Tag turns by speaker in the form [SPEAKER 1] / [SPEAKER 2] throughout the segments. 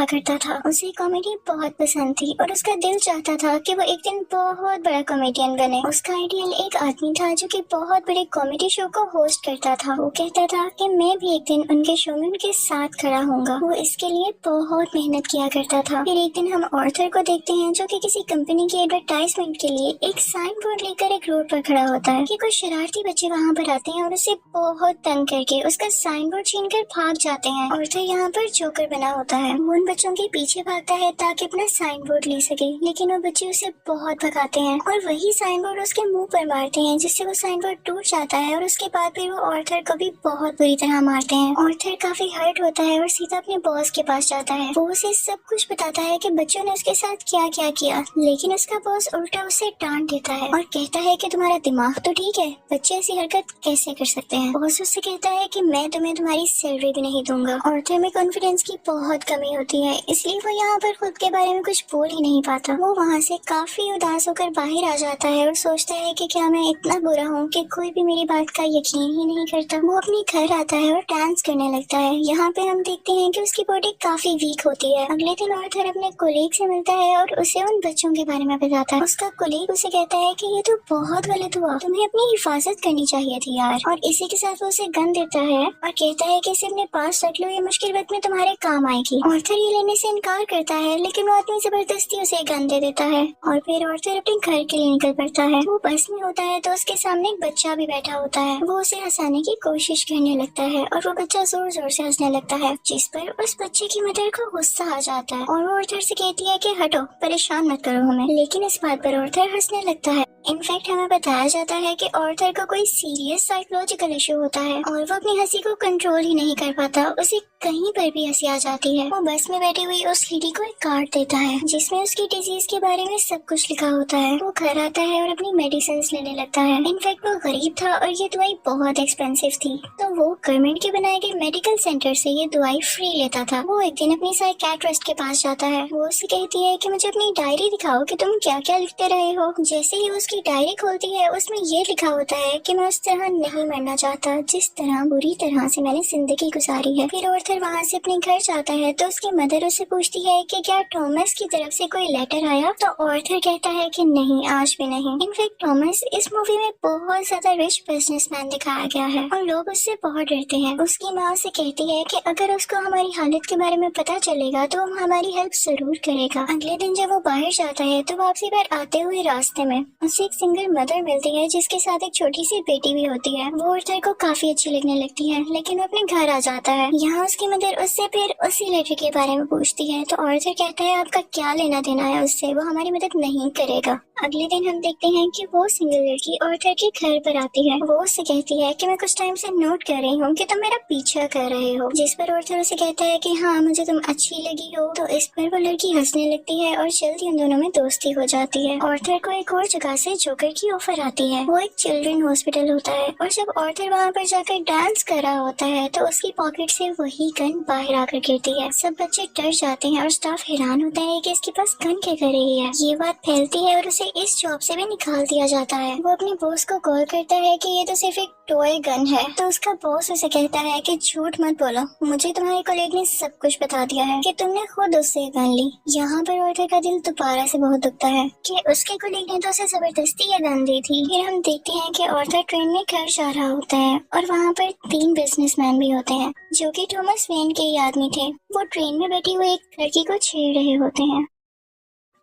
[SPEAKER 1] कहा करता था उसे कॉमेडी बहुत पसंद थी और उसका दिल चाहता था कि वो एक दिन बहुत बड़ा कॉमेडियन बने। उसका आइडियल एक आदमी था जो कि बहुत बड़े कॉमेडी शो को होस्ट करता था। वो कहता था कि मैं भी एक दिन उनके शो में उनके साथ खड़ा होऊंगा। वो इसके लिए बहुत मेहनत किया करता था। फिर एक दिन हम ऑर्थर को देखते हैं जो कि किसी कंपनी की एडवर्टाइजमेंट के लिए एक साइन बोर्ड लेकर एक रोड पर खड़ा होता है कि कुछ शरारती बच्चे वहाँ पर आते हैं और उसे बहुत तंग करके उसका साइन बोर्ड छीन कर भाग जाते हैं। ऑर्थर यहाँ पर जोकर बना होता है। वो उन बच्चों के पीछे भागता है ताकि अपना साइन बोर्ड ले सके, लेकिन वो बच्चे उसे बहुत भगाते हैं और वही साइन बोर्ड उसके मुंह पर मारते हैं जिससे वो साइन बोर्ड टूट जाता है और उसके बाद फिर वो ऑर्थर को भी बहुत बुरी तरह मारते हैं। ऑर्थर काफी हर्ट होता है और सीधा अपने बॉस के पास जाता है। वो उसे सब कुछ बताता है कि बच्चों ने उसके साथ क्या क्या किया, लेकिन उसका बॉस उल्टा उसे डांट देता है और कहता है कि तुम्हारा दिमाग तो ठीक है, बच्चे ऐसी हरकत कैसे कर सकते हैं। बॉस उससे कहता है कि मैं तुम्हें तुम्हारी सैलरी भी नहीं दूंगा। ऑर्थर में कॉन्फिडेंस की बहुत कमी होती है, इसलिए वो यहाँ पर खुद के बारे में कुछ बोल ही नहीं पाता। वो वहाँ से काफी उदास होकर बाहर आ जाता है और सोचता है कि क्या मैं इतना बुरा हूँ कि कोई भी मेरी बात का यकीन ही नहीं करता। वो अपने घर आता है और डांस करने लगता है। यहाँ पे हम देखते हैं कि उसकी बॉडी काफी वीक होती है। अगले दिन ऑर्थर अपने कोलीग से मिलता है और उसे उन बच्चों के बारे में बताता है। उसका कोलीग उसे कहता है कि ये तो बहुत गलत हुआ, तुम्हें अपनी हिफाजत करनी चाहिए थी यार। और इसी के साथ वो उसे गन देता है और कहता है कि इसे अपने पास रख लो, ये मुश्किल वक्त में तुम्हारे काम आएगी। ऑर्थर ये लेने से इनकार करता है, लेकिन वो आदमी जबरदस्ती उसे गन दे देता है और फिर ऑर्थर अपने घर के लिए निकल पड़ता है। वो बस में होता है तो उसके सामने एक बच्चा भी बैठा होता है। वो उसे हंसाने की कोशिश करने लगता है और वो बच्चा जोर जोर से हंसने लगता है, जिस पर उस बच्चे की मदर को गुस्सा आ जाता है और वो ऑर्थर से कहती है कि हटो, परेशान मत करो हमें। लेकिन इस बात पर ऑर्थर हंसने लगता है। इनफैक्ट हमें बताया जाता है कि ऑर्थर को कोई सीरियस साइकोलॉजिकल इशू होता है और वो अपनी हंसी को कंट्रोल ही नहीं कर पाता। उसे कहीं पर भी हंसी आ जाती है। वो बस में बैठी हुई उस लेडी को एक कार्ड देता है जिसमें उसकी डिजीज के बारे में सब कुछ लिखा होता है। वो घर आता है और अपनी मेडिसिन लेने लगता है। इनफैक्ट वो गरीब था और ये दवाई बहुत एक्सपेंसिव थी, तो वो गवर्नमेंट के बनाए गए मेडिकल सेंटर से ये दवाई फ्री लेता था। वो एक दिन अपनी साइकियाट्रिस्ट के पास जाता है। वो उससे कहती है कि मुझे अपनी डायरी दिखाओ कि तुम क्या क्या लिखते रहे हो। जैसे ही उसकी डायरी खोलती है उसमें ये लिखा होता है कि मैं उस तरह नहीं मरना चाहता जिस तरह बुरी तरह से मैंने जिंदगी गुजारी है। फिर ऑर्थर वहाँ से अपने घर जाता है तो उसकी मदर उससे पूछती है कि क्या थॉमस की तरफ से कोई लेटर आया, तो ऑर्थर कहता है कि नहीं, आज भी नहीं। इनफैक्ट थॉमस इस मूवी में बहुत ज्यादा रिच बिजनेसमैन दिखाया गया है और लोग उससे बहुत डरते हैं। उसकी माँ से कहती है कि अगर उसको हमारी हालत के बारे में पता चलेगा तो वो हमारी हेल्प जरूर करेगा। अगले दिन जब वो बाहर जाता है तो वापसी पर आते हुए रास्ते में उसे एक सिंगल मदर मिलती है जिसके साथ एक छोटी सी बेटी भी होती है। वो ऑर्थर को काफी अच्छी लगने लगती है, लेकिन वो अपने घर आ जाता है। यहाँ उसकी मदर उससे फिर उसी लेटर के बारे में पूछती है तो ऑर्थर कहता है आपका क्या लेना देना है उससे, वो हमारी मदद नहीं करेगा। अगले दिन हम देखते हैं कि वो सिंगल लड़की ऑर्थर के घर पर आती है। वो उससे कहती है कि मैं कुछ टाइम से नोट कर रही हूँ कि तुम मेरा पीछा कर रहे हो, जिस पर ऑर्थर उसे कहता है कि हाँ, मुझे तुम अच्छी लगी हो। तो इस पर वो लड़की हंसने लगती है और जल्दी उन दोनों में दोस्ती हो जाती है। ऑर्थर को एक और जगह से जोकर की ऑफर आती है। वो एक चिल्ड्रन हॉस्पिटल होता है और जब ऑर्थर वहाँ पर जाकर डांस कर रहा होता है तो उसकी पॉकेट से वही गन बाहर आकर गिरती है। सब बच्चे डर जाते हैं और स्टाफ हैरान होता है कि इसके पास गन क्या कर रही है। ये बात फैलती है और उसे इस जॉब से भी निकाल दिया जाता है। वो अपने बॉस को कॉल करता है कि ये तो सिर्फ एक टॉय गन है, तो उसका बॉस उसे कहता है कि झूठ मत बोलो, मुझे तुम्हारे कॉलेग ने सब कुछ बता दिया है कि तुमने खुद उससे गन ली। यहाँ पर ऑर्थर का दिल दोबारा से बहुत दुखता है कि उसके कॉलेग ने तो उसे जबरदस्ती ये गन दी थी। फिर हम देखते हैं कि ऑर्थर ट्रेन में घर जा रहा होता है और वहाँ पर 3 बिजनेसमैन भी होते हैं जो कि थॉमस वेन के ही आदमी थे। वो ट्रेन में बैठी हुई एक लड़की को छेड़ रहे होते हैं।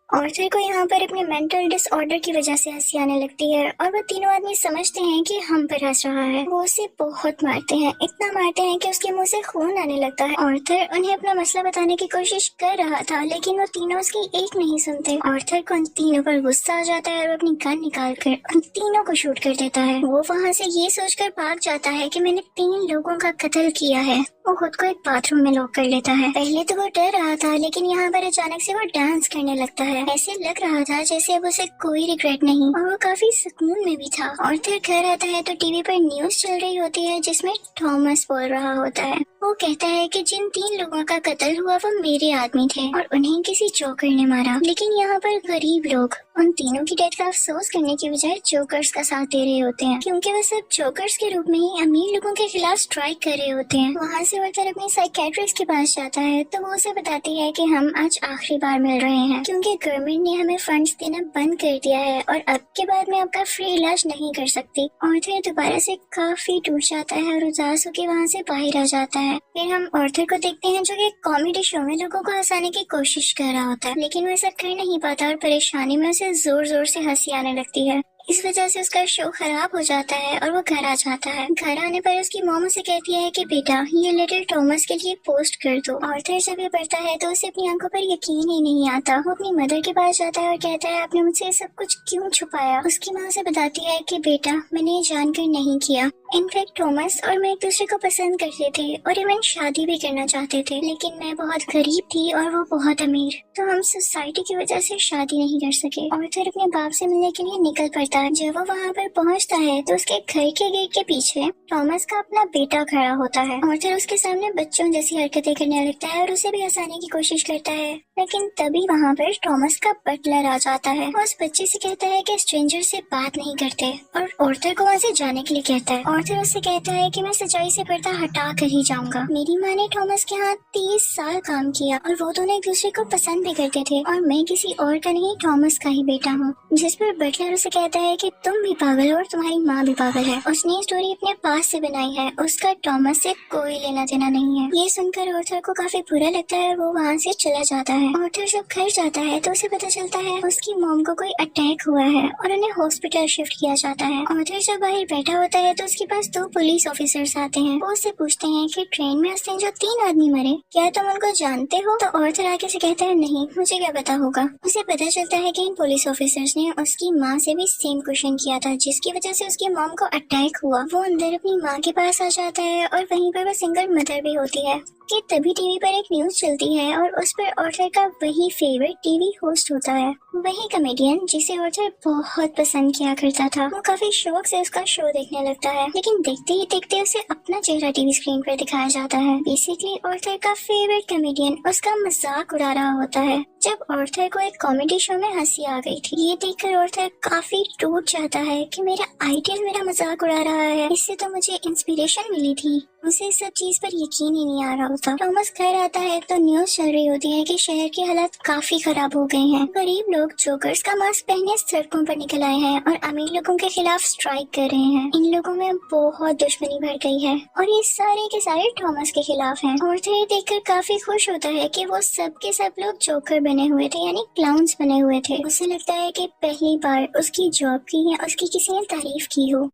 [SPEAKER 1] ऑर्थर को यहाँ पर अपने मेंटल डिसऑर्डर की वजह से हंसी आने लगती है और वो तीनों आदमी समझते हैं कि हम पर हंस रहा है। वो उसे बहुत मारते हैं, इतना मारते हैं कि उसके मुंह से खून आने लगता है। ऑर्थर उन्हें अपना मसला बताने की कोशिश कर रहा था, लेकिन वो तीनों उसकी एक नहीं सुनते। ऑर्थर को उन तीनों पर गुस्सा आ जाता है और अपनी गन निकाल कर उन तीनों को शूट कर देता है। वो वहाँ से ये सोचकर भाग जाता है कि मैंने 3 लोगों का कत्ल किया है। वो खुद को एक बाथरूम में लॉक कर लेता है। पहले तो वो डर रहा था, लेकिन यहाँ पर अचानक से वो डांस करने लगता है। ऐसे लग रहा था जैसे अब उसे कोई रिग्रेट नहीं और वो काफी सुकून में भी था। ऑर्थर घर आता है तो टीवी पर न्यूज चल रही होती है जिसमें थॉमस बोल रहा होता है। वो कहता है कि जिन 3 लोगों का कत्ल हुआ वो मेरे आदमी थे और उन्हें किसी जोकर ने मारा। लेकिन यहाँ पर गरीब लोग उन तीनों की डेथ का अफसोस करने की बजाय जोकर्स का साथ दे रहे होते हैं, क्योंकि वो सब जोकर्स के रूप में ही अमीर लोगों के खिलाफ स्ट्राइक कर रहे होते हैं। वहाँ से आर्थर अपनी साइकेट्रिस्ट के पास जाता है तो वो उसे बताती है कि हम आज आखिरी बार मिल रहे हैं, क्योंकि गवर्नमेंट ने हमें फंड्स देना बंद कर दिया है और अब के बाद में आपका फ्री इलाज नहीं कर सकती। आर्थर दोबारा से काफी टूट जाता है और उदास होकर वहाँ से बाहर आ जाता है। फिर हम आर्थर को देखते हैं जो कि कॉमेडी शो में लोगों को हंसाने की कोशिश कर रहा होता है, लेकिन वो ऐसा कर नहीं पाता और परेशानी में उसे जोर जोर से हंसी आने लगती है। इस वजह से उसका शो खराब हो जाता है और वो घर आ जाता है। घर आने पर उसकी मॉम उसे कहती है कि बेटा ये लेटर थॉमस के लिए पोस्ट कर दो। आर्थर जब ये पढ़ता है तो उसे अपनी आंखों पर यकीन ही नहीं आता। वो अपनी मदर के पास जाता है और कहता है आपने मुझसे ये सब कुछ क्यों छुपाया। उसकी माँ उसे बताती है कि बेटा मैंने ये जानकर नहीं किया। इनफैक्ट थॉमस और मैं एक दूसरे को पसंद करते थे और इवन शादी भी करना चाहते थे, लेकिन मैं बहुत गरीब थी और वो बहुत अमीर, तो हम सोसाइटी की वजह से शादी नहीं कर सके। आर्थर अपने बाप से मिलने के लिए निकल पड़ता है। जब वो वहाँ पर पहुँचता है तो उसके घर के गेट के पीछे थॉमस का अपना बेटा खड़ा होता है। आर्थर उसके सामने बच्चों जैसी हरकतें करने लगता है और उसे भी हंसाने की कोशिश करता है, लेकिन तभी वहाँ पर थॉमस का बटलर आ जाता है और उस बच्चे से कहता है कि स्ट्रेंजर से बात नहीं करते और आर्थर को वहाँ से जाने के लिए कहता है। आर्थर उससे कहता है कि मैं सच्चाई से पर्दा हटा कर ही जाऊंगा। मेरी माँ ने थॉमस के यहाँ 30 साल काम किया और वो दोनों एक दूसरे को पसंद भी करते थे और मैं किसी और का नहीं थॉमस का ही बेटा हूँ। जिस पर बटलर उसे कहता है कि तुम भी पागल हो और तुम्हारी माँ भी पागल है। उसने ये स्टोरी अपने पास से बनाई है, उसका थॉमस से कोई लेना देना नहीं है। ये सुनकर आर्थर को काफी बुरा लगता है और वो वहाँ से चला जाता है। आर्थर जब घर जाता है तो उसे पता चलता है उसकी मॉम को कोई अटैक हुआ है और उन्हें हॉस्पिटल शिफ्ट किया जाता है। आर्थर जब बाहर बैठा होता है तो उसके पास 2 पुलिस ऑफिसर्स आते हैं। वो उससे पूछते हैं कि ट्रेन में उस दिन जो 3 आदमी मरे क्या तुम उनको जानते हो। तो आर्थर आगे से कहता है नहीं, मुझे क्या पता होगा। उसे पता चलता है कि इन पुलिस ऑफिसर्स ने उसकी माँ से भी सेम क्वेश्चन किया था, जिसकी वजह से उसकी मॉम को अटैक हुआ। वो अंदर अपनी माँ के पास आ जाता है और वहीं पर वो सिंगल मदर भी होती है कि तभी टीवी पर एक न्यूज चलती है और उस पर आर्थर का वही फेवरेट टीवी होस्ट होता है, वही कॉमेडियन जिसे आर्थर बहुत पसंद किया करता था। वो काफी शौक से उसका शो देखने लगता है, लेकिन देखते ही देखते उसे अपना चेहरा टीवी स्क्रीन पर दिखाया जाता है। बेसिकली आर्थर का फेवरेट कॉमेडियन उसका मजाक उड़ा रहा होता है। जब आर्थर को एक कॉमेडी शो में हंसी आ गई थी, ये देखकर आर्थर काफी टूट जाता है कि मेरा आइडियल मेरा मजाक उड़ा रहा है, इससे तो मुझे इंस्पिरेशन मिली थी। उसे इस सब चीज पर यकीन ही नहीं आ रहा होता। थॉमस घर आता है तो न्यूज चल रही होती है कि शहर के हालात काफी खराब हो गए हैं। गरीब लोग जोकर्स का मास्क पहने सड़कों पर निकल आए हैं और अमीर लोगों के खिलाफ स्ट्राइक कर रहे हैं। इन लोगों में बहुत दुश्मनी बढ़ गई है और ये सारे के सारे थॉमस के खिलाफ हैं। आर्थर ये देखकर काफी खुश होता है कि वो सब के सब लोग जोकर बने हुए थे, यानी क्लाउन्स बने हुए थे। उसे लगता है कि पहली बार उसकी जॉब की या उसकी किसी ने तारीफ की हो।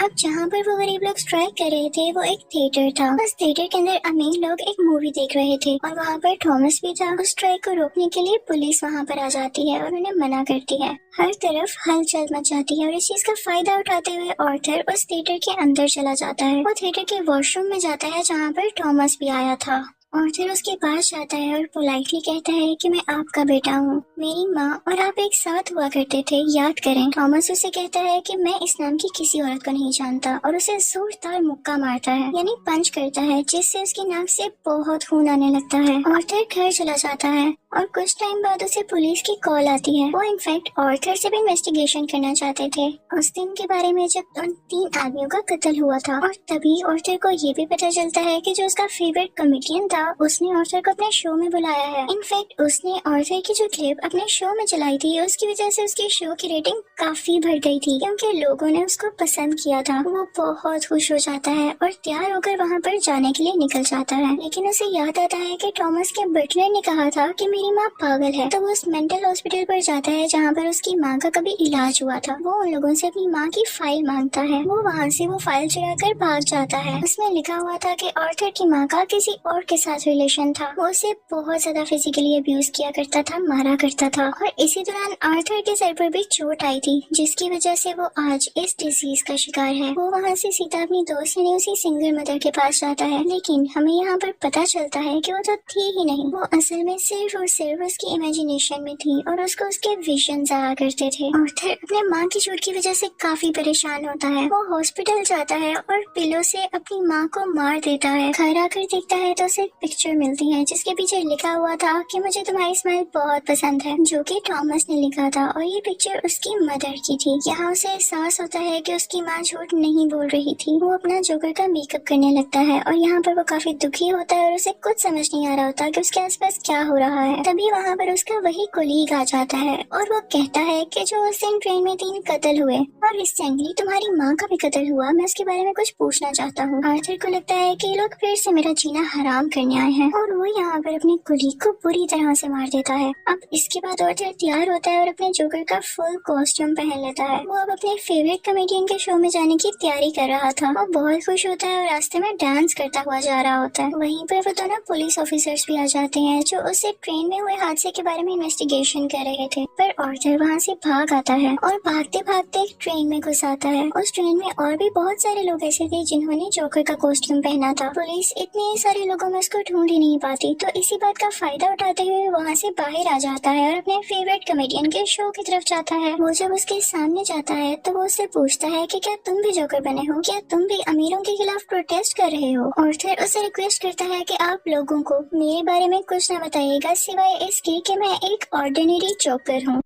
[SPEAKER 1] अब जहाँ पर वो गरीब लोग स्ट्राइक कर रहे थे वो एक थिएटर था। उस थिएटर के अंदर अमीर लोग एक मूवी देख रहे थे और वहाँ पर थॉमस भी था। उस स्ट्राइक को रोकने के लिए पुलिस वहाँ पर आ जाती है और उन्हें मना करती है। हर तरफ हलचल मच जाती है और इस चीज का फायदा उठाते हुए आर्थर उस थिएटर के अंदर चला जाता है। वो थिएटर के वॉशरूम में जाता है जहाँ पर थॉमस भी आया था। आर्थर उसके पास जाता है और पोलाइटली कहता है कि मैं आपका बेटा हूँ, मेरी माँ और आप एक साथ हुआ करते थे, याद करें। थॉमस उसे कहता है कि मैं इस नाम की किसी औरत को नहीं जानता और उसे जोरदार मुक्का मारता है, यानी पंच करता है, जिससे उसकी नाक से बहुत खून आने लगता है। आर्थर घर चला जाता है और कुछ टाइम बाद उसे पुलिस की कॉल आती है। वो इनफैक्ट आर्थर से भी इन्वेस्टिगेशन करना चाहते थे उस दिन के बारे में जब उन 3 आदमियों का कत्ल हुआ था। और तभी आर्थर को ये भी पता चलता है कि जो उसका फेवरेट कॉमेडियन था उसने आर्थर को अपने शो में बुलाया है। इनफैक्ट उसने आर्थर की जो क्लिप अपने शो में चलाई थी उसकी वजह से उसके शो की रेटिंग काफी बढ़ गई थी, क्योंकि लोगों ने उसको पसंद किया था। वो बहुत खुश हो जाता है और तैयार होकर वहाँ पर जाने के लिए निकल जाता है, लेकिन उसे याद आता है कि थॉमस के बटलर ने कहा था कि मेरी माँ पागल है। तो वो उस मेंटल हॉस्पिटल पर जाता है जहाँ पर उसकी माँ का कभी इलाज हुआ था। वो उन लोगों से अपनी माँ की फाइल मांगता है। वो वहाँ से वो फाइल चुरा कर भाग जाता है। उसमें लिखा हुआ था कि आर्थर की माँ का किसी और के साथ रिलेशन था। वो उसे बहुत ज्यादा फिजिकली अब्यूज किया करता था, मारा करता था। और इसी दौरान आर्थर के सर पर भी चोट आई थी, जिसकी वजह से वो आज इस डिजीज का शिकार है। वो वहाँ से सीधा अपनी दोस्त यानी उसी सिंगल मदर के पास जाता है, लेकिन हमें यहाँ पर पता चलता है कि वो तो थी ही नहीं। वो असल में सिर्फ और सिर्फ उसकी इमेजिनेशन में थी और उसको उसके विजन्स आया करते थे। आर्थर अपने माँ की चोट की वजह से काफी परेशान होता है। वो हॉस्पिटल जाता है और पिलो से अपनी माँ को मार देता है। घर आकर देखता है तो उसे एक पिक्चर मिलती है जिसके पीछे लिखा हुआ था कि मुझे तुम्हारी स्माइल बहुत पसंद है, जो कि थॉमस ने लिखा था और ये पिक्चर उसकी मदर की थी। यहाँ उसे एहसास होता है कि उसकी माँ झूठ नहीं बोल रही थी। वो अपना जोकर का मेकअप करने लगता है और यहाँ पर वो काफी दुखी होता है और उसे कुछ समझ नहीं आ रहा होता कि उसके आसपास क्या हो रहा है। तभी वहाँ पर उसका वही कोलीग आ जाता है और वो कहता है कि जो उस दिन ट्रेन में 3 कत्ल हुए और रिसेंटली तुम्हारी माँ का भी कत्ल हुआ, मैं उसके बारे में कुछ पूछना चाहता हूँ। आर्थर को लगता है कि ये लोग फिर से मेरा जीना हराम करने आए हैं और वो यहाँ पर अपने कोलीग को बुरी तरह से मार देता है। अब इसके बाद आर्थर तैयार होता है और अपने जोकर का फुल कॉस्ट्यूम पहन लेता है। वो अब अपने फेवरेट कॉमेडियन के शो में जाने की तैयारी कर रहा था। वो बहुत खुश होता है और रास्ते में डांस करता हुआ जा रहा होता है। वहीं पर वो दोनों पुलिस ऑफिसर्स भी आ जाते हैं जो उससे ट्रेन में हुए हादसे के बारे में इन्वेस्टिगेशन कर रहे थे। पर आर्थर वहाँ से भाग आता है और भागते भागते एक ट्रेन में घुस आता है। उस ट्रेन में और भी बहुत सारे लोग ऐसे थे जिन्होंने जोकर का कॉस्ट्यूम पहना था। पुलिस इतने सारे लोगों में उसको ढूंढ ही नहीं पाती, तो इसी बात का फायदा उठाते हुए वहाँ से बाहर आ जाता है और अपने फेवरेट कॉमेडियन के शो की तरफ जाता है। वो जब उसके सामने जाता है तो वो उससे पूछता है कि क्या तुम भी जोकर बने हो, क्या तुम भी अमीरों के खिलाफ प्रोटेस्ट कर रहे हो। आर्थर उसे रिक्वेस्ट करता है कि आप लोगों को मेरे बारे में कुछ न बताइएगा सिवाय इसके कि मैं एक ऑर्डिनरी जोकर हूँ।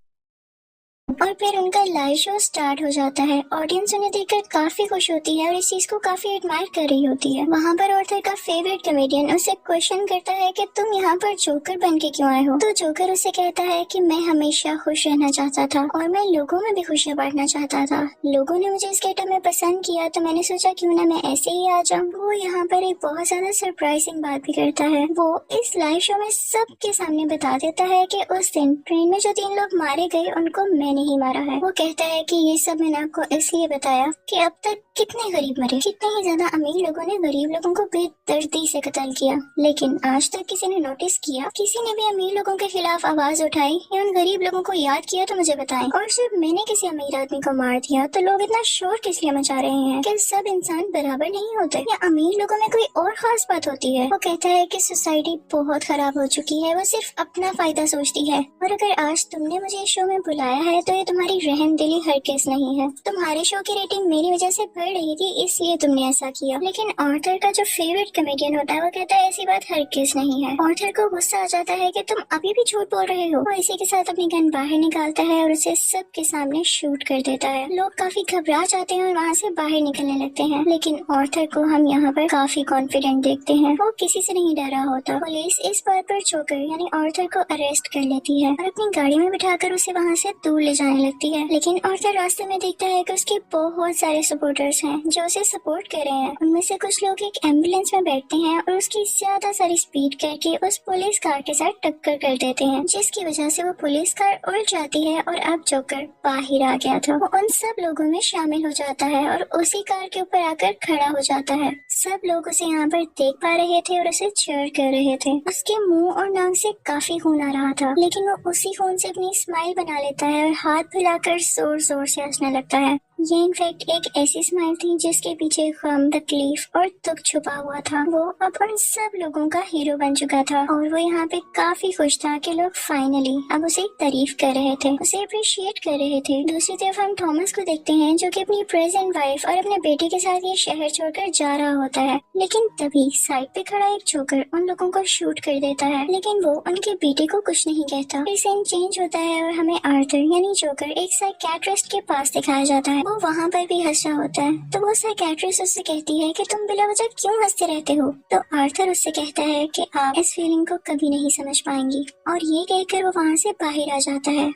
[SPEAKER 1] और फिर उनका लाइव शो स्टार्ट हो जाता है। ऑडियंस उन्हें देखकर काफी खुश होती है और इस चीज को काफी एडमायर कर रही होती है। वहाँ पर आर्थर का फेवरेट कॉमेडियन उसे क्वेश्चन करता है कि तुम यहाँ पर जोकर बन के क्यों आए हो। तो जोकर उसे कहता है कि मैं हमेशा खुश रहना चाहता था और मैं लोगों में भी खुशियाँ बांटना चाहता था। लोगों ने मुझे इस गेटअप में पसंद किया तो मैंने सोचा क्यों ना मैं ऐसे ही आ जाऊँ। वो यहाँ पर एक बहुत ज्यादा सरप्राइजिंग बात भी करता है। वो इस लाइव शो में सबके सामने बता देता है कि उस दिन ट्रेन में जो 3 लोग मारे गए उनको मैंने ही मारा है। वो कहता है कि ये सब मैंने आपको इसलिए बताया कि अब तक कितने गरीब मरे, कितने ही ज्यादा अमीर लोगों ने गरीब लोगों को बेदर्दी से कत्ल किया, लेकिन आज तक किसी ने नोटिस किया, किसी ने भी अमीर लोगों के खिलाफ आवाज उठाई या उन गरीब लोगों को याद किया तो मुझे बताएं। और जब मैंने किसी अमीर आदमी को मार दिया तो लोग इतना शोर किस लिए मचा रहे हैं? क्या सब इंसान बराबर नहीं होते या अमीर लोगों में कोई और खास बात होती है? वो कहता है कि सोसाइटी बहुत खराब हो चुकी है, वो सिर्फ अपना फायदा सोचती है और अगर आज तुमने मुझे इस शो में बुलाया है तो ये तुम्हारी रहमदिली हरगिज नहीं है। तुम्हारे शो की रेटिंग मेरी वजह से बढ़ रही थी इसलिए तुमने ऐसा किया। लेकिन आर्थर का जो फेवरेट कॉमेडियन होता है वो कहता है ऐसी बात हरगिज नहीं है। आर्थर को गुस्सा आ जाता है कि तुम अभी भी झूठ बोल रहे हो। वो इसी के साथ अपनी गन बाहर निकालता है और उसे सबके सामने शूट कर देता है। लोग काफी घबरा जाते हैं और वहाँ से बाहर निकलने लगते हैं, लेकिन आर्थर को हम यहाँ पर काफी कॉन्फिडेंट देखते हैं। वो किसी से नहीं डरा होता। पुलिस इस बात पर जोकर यानी आर्थर को अरेस्ट कर लेती है और अपनी गाड़ी में बिठाकर उसे वहाँ से दूर ले जाने लगती है। लेकिन आर्थर रास्ते में देखता है कि उसके बहुत सारे सपोर्टर्स हैं जो उसे सपोर्ट कर रहे हैं। उनमें से कुछ लोग एक एम्बुलेंस में बैठते हैं और उसकी ज्यादा सारी स्पीड करके उस पुलिस कार के साथ टक्कर कर देते हैं, जिसकी वजह से वो पुलिस कार उल्ट जाती है और अब जोकर बाहर आ गया था। वो उन सब लोगों में शामिल हो जाता है और उसी कार के ऊपर आकर खड़ा हो जाता है। सब लोग उसे यहाँ पर देख पा रहे थे और उसे चीयर कर रहे थे। उसके मुंह और नाक से काफी खून आ रहा था, लेकिन वो उसी खून से अपनी स्माइल बना लेता है और हाथ फैलाकर जोर जोर से हंसने लगता है। ये इनफैक्ट एक ऐसी स्माइल थी जिसके पीछे गम, तकलीफ और दुख छुपा हुआ था। वो अब उन सब लोगों का हीरो बन चुका था और वो यहाँ पे काफी खुश था कि लोग फाइनली अब उसे तारीफ कर रहे थे, उसे अप्रिशिएट कर रहे थे। दूसरी तरफ हम थॉमस को देखते हैं जो कि अपनी प्रेजेंट वाइफ और अपने बेटे के साथ ये शहर छोड़कर जा रहा होता है, लेकिन तभी साइड पे खड़ा एक जोकर उन लोगों को शूट कर देता है, लेकिन वो उनके बेटे को कुछ नहीं कहता। फिर सीन चेंज होता है और हमें आर्थर यानी जोकर एक साइकियाट्रिस्ट के पास दिखाया जाता है। वो वहाँ पर भी हंस रहा होता है, तो वो साइकियाट्रिस्ट उससे कहती है कि तुम बिला वजह क्यों हंसते रहते हो। तो आर्थर उससे कहता है कि आप इस फीलिंग को कभी नहीं समझ पाएंगी और ये कहकर वो वहाँ से बाहर आ जाता है।